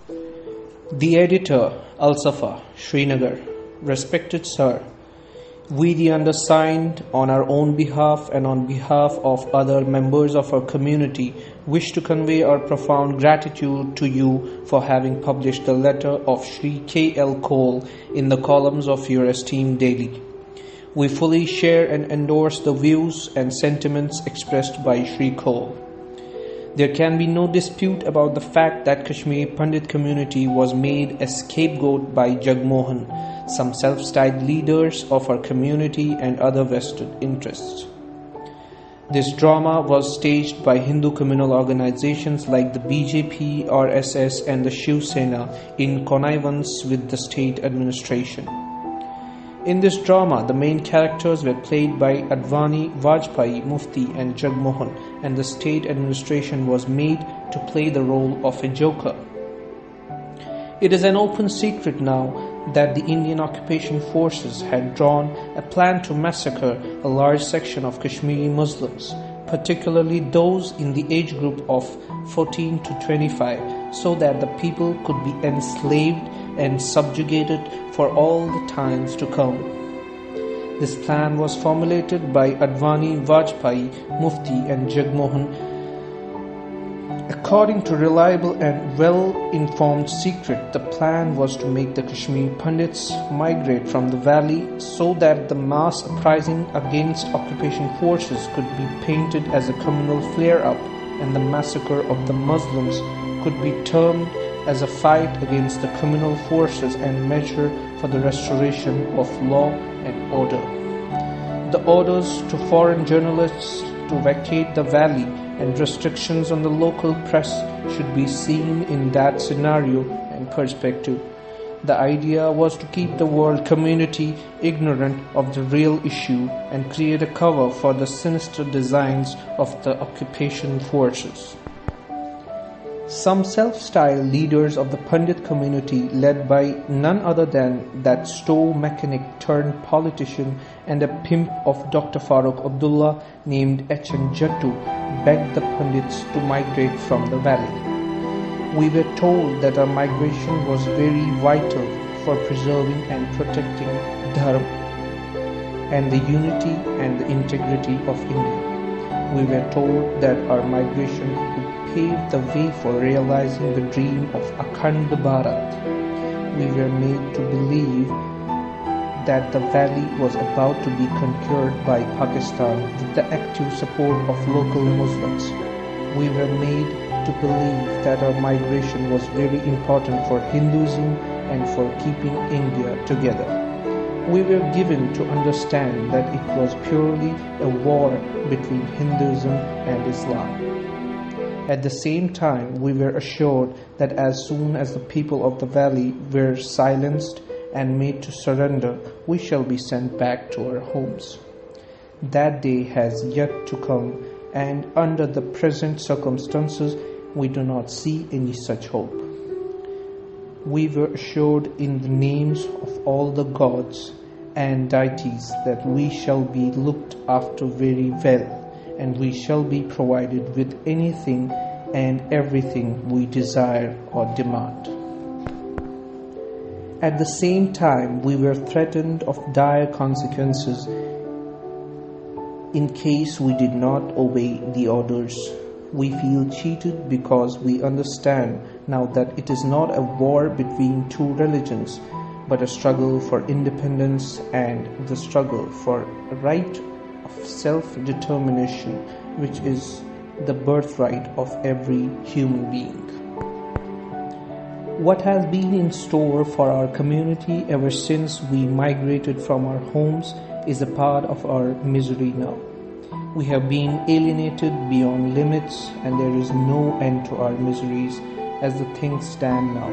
The editor, Alsafa, Srinagar. Respected Sir, we the undersigned, on our own behalf and on behalf of other members of our community, wish to convey our profound gratitude to you for having published the letter of Shri K.L. Cole in the columns of your esteemed daily. We fully share and endorse the views and sentiments expressed by Shri Cole. There can be no dispute about the fact that Kashmiri Pandit community was made a scapegoat by Jagmohan, some self-styled leaders of our community and other vested interests. This drama was staged by Hindu communal organizations like the BJP, RSS and the Shiv Sena in connivance with the state administration. In this drama, the main characters were played by Advani, Vajpayee, Mufti and Jagmohan, and the state administration was made to play the role of a joker. It is an open secret now that the Indian occupation forces had drawn a plan to massacre a large section of Kashmiri Muslims, particularly those in the age group of 14 to 25, so that the people could be enslaved and subjugated for all the times to come. This plan was formulated by Advani, Vajpayee, Mufti and Jagmohan. According to reliable and well-informed secret, the plan was to make the Kashmiri Pandits migrate from the valley so that the mass uprising against occupation forces could be painted as a communal flare-up and the massacre of the Muslims could be termed as a fight against the communal forces and measure for the restoration of law and order. The orders to foreign journalists to vacate the valley and restrictions on the local press should be seen in that scenario and perspective. The idea was to keep the world community ignorant of the real issue and create a cover for the sinister designs of the occupation forces. Some self-styled leaders of the Pandit community, led by none other than that store mechanic turned politician and a pimp of Dr. Farooq Abdullah named H.N. Jattu, begged the Pandits to migrate from the valley. We were told that our migration was very vital for preserving and protecting Dharma and the unity and the integrity of India. We were told that our migration would pave the way for realizing the dream of Akhand Bharat. We were made to believe that the valley was about to be conquered by Pakistan with the active support of local Muslims. We were made to believe that our migration was very important for Hinduism and for keeping India together. We were given to understand that it was purely a war between Hinduism and Islam. At the same time, we were assured that as soon as the people of the valley were silenced and made to surrender, we shall be sent back to our homes. That day has yet to come, and under the present circumstances, we do not see any such hope. We were assured in the names of all the gods and deities that we shall be looked after very well, and we shall be provided with anything and everything we desire or demand. At the same time, we were threatened of dire consequences in case we did not obey the orders. We feel cheated because we understand now that it is not a war between two religions, but a struggle for independence and the struggle for a right of self-determination, which is the birthright of every human being. What has been in store for our community ever since we migrated from our homes is a part of our misery now. We have been alienated beyond limits, and there is no end to our miseries as the things stand now.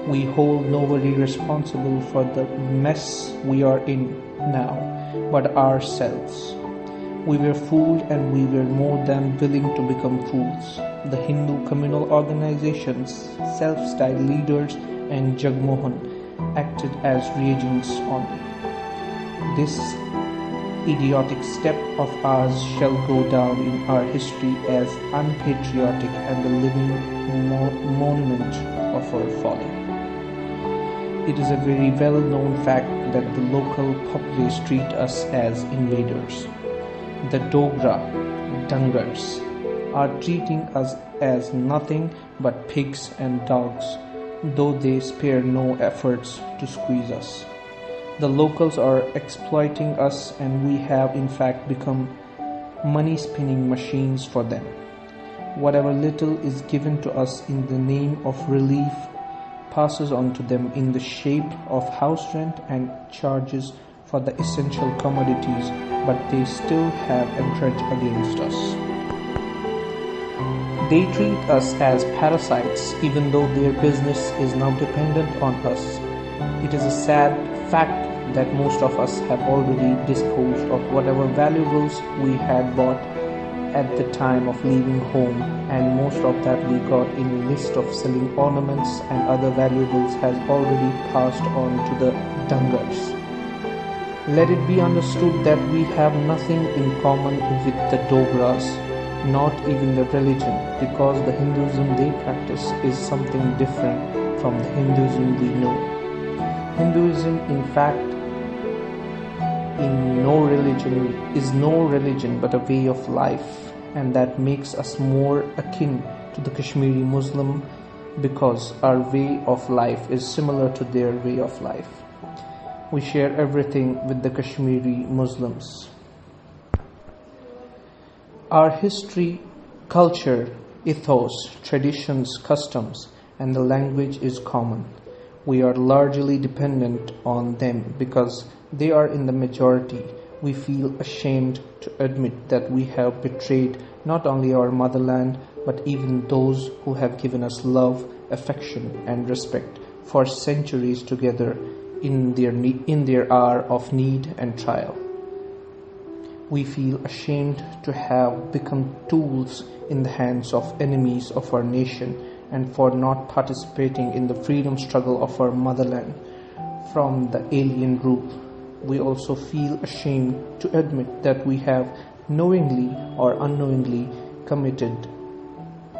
We hold nobody responsible for the mess we are in now, but ourselves. We were fooled, and we were more than willing to become fools. The Hindu communal organizations, self-styled leaders, and Jagmohan acted as reagents on it. This idiotic step of ours shall go down in our history as unpatriotic and a living monument of our folly. It is a very well-known fact that the local populace treat us as invaders. The Dogra, Dungars, are treating us as nothing but pigs and dogs, though they spare no efforts to squeeze us. The locals are exploiting us, and we have in fact become money-spinning machines for them. Whatever little is given to us in the name of relief passes on to them in the shape of house rent and charges for the essential commodities, but they still have a grudge against us. They treat us as parasites even though their business is now dependent on us. It is a sad fact that most of us have already disposed of whatever valuables we had bought at the time of leaving home, and most of that we got in a list of selling ornaments and other valuables has already passed on to the Dungars. Let it be understood that we have nothing in common with the Dogras, not even the religion, because the Hinduism they practice is something different from the Hinduism we know. Hinduism, in fact, is no religion but a way of life, and that makes us more akin to the Kashmiri Muslim because our way of life is similar to their way of life. We share everything with the Kashmiri Muslims. Our history, culture, ethos, traditions, customs, and the language is common. We are largely dependent on them because they are in the majority. We feel ashamed to admit that we have betrayed not only our motherland, but even those who have given us love, affection, and respect for centuries together in their hour of need and trial. We feel ashamed to have become tools in the hands of enemies of our nation and for not participating in the freedom struggle of our motherland from the alien rule. We also feel ashamed to admit that we have knowingly or unknowingly committed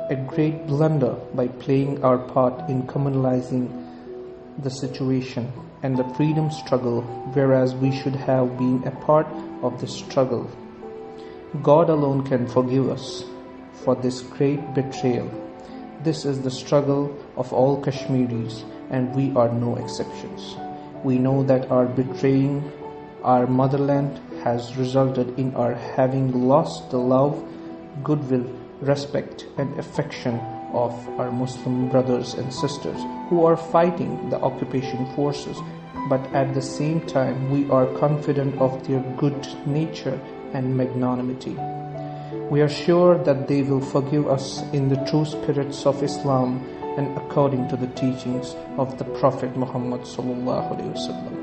a great blunder by playing our part in communalizing the situation and the freedom struggle, whereas we should have been a part of the struggle. God alone can forgive us for this great betrayal. This is the struggle of all Kashmiris, and we are no exceptions. We know that our betraying our motherland has resulted in our having lost the love, goodwill, respect, and affection of our Muslim brothers and sisters who are fighting the occupation forces, but at the same time we are confident of their good nature and magnanimity. We are sure that they will forgive us in the true spirits of Islam and according to the teachings of the Prophet Muhammad sallallahu alaihi wasallam.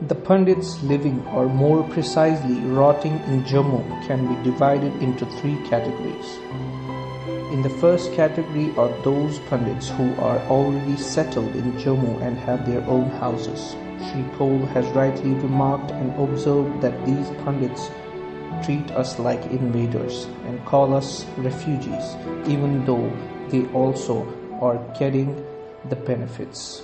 The Pandits living, or more precisely rotting in Jammu, can be divided into three categories. In the first category are those Pandits who are already settled in Jammu and have their own houses. Shri Cole has rightly remarked and observed that these Pandits treat us like invaders and call us refugees, even though they also are getting the benefits.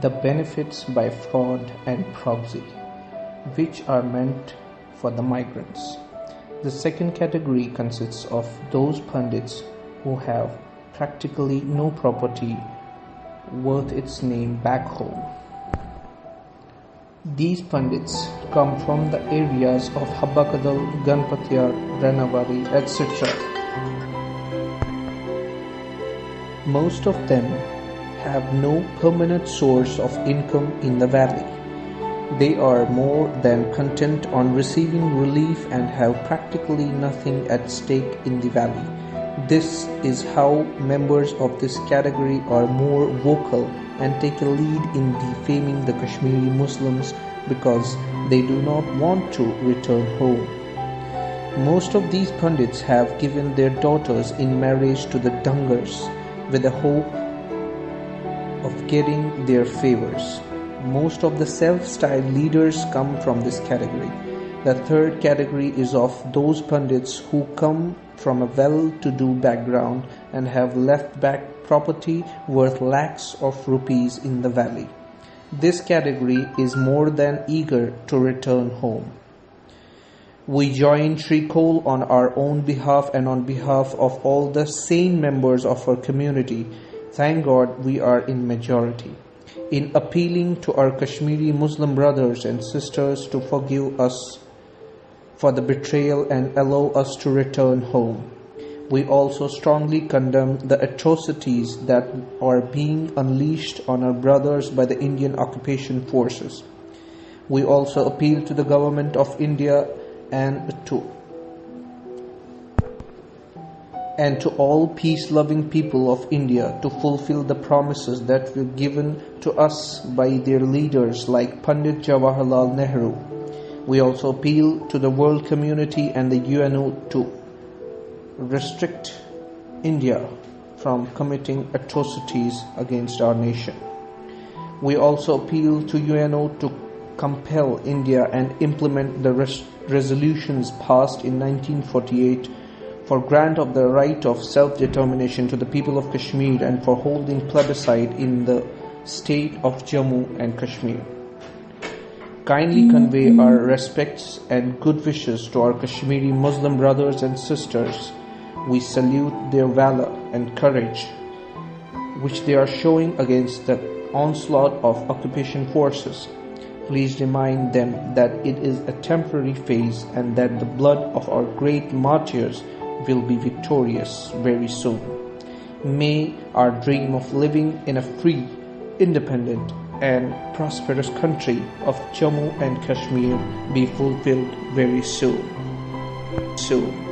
The benefits by fraud and proxy, which are meant for the migrants. The second category consists of those Pandits who have practically no property worth its name back home. These Pandits come from the areas of Habakadal, Ganpatiyar, Ranawari, etc. Most of them have no permanent source of income in the valley. They are more than content on receiving relief and have practically nothing at stake in the valley. This is how members of this category are more vocal and take a lead in defaming the Kashmiri Muslims because they do not want to return home. Most of these Pandits have given their daughters in marriage to the Dungars with the hope of getting their favors. Most of the self-styled leaders come from this category. The third category is of those Pandits who come from a well-to-do background and have left back property worth lakhs of rupees in the valley. This category is more than eager to return home. We join Shri Kol on our own behalf and on behalf of all the sane members of our community. Thank God we are in majority, in appealing to our Kashmiri Muslim brothers and sisters to forgive us for the betrayal and allow us to return home. We also strongly condemn the atrocities that are being unleashed on our brothers by the Indian occupation forces. We also appeal to the government of India and to all peace-loving people of India to fulfill the promises that were given to us by their leaders like Pandit Jawaharlal Nehru. We also appeal to the world community and the UNO to restrict India from committing atrocities against our nation. We also appeal to UNO to compel India and implement the resolutions passed in 1948 for grant of the right of self-determination to the people of Kashmir and for holding plebiscite in the state of Jammu and Kashmir. Kindly convey our respects and good wishes to our Kashmiri Muslim brothers and sisters. We salute their valor and courage which they are showing against the onslaught of occupation forces. Please remind them that it is a temporary phase and that the blood of our great martyrs will be victorious very soon. May our dream of living in a free, independent and prosperous country of Jammu and Kashmir be fulfilled very soon. Soon.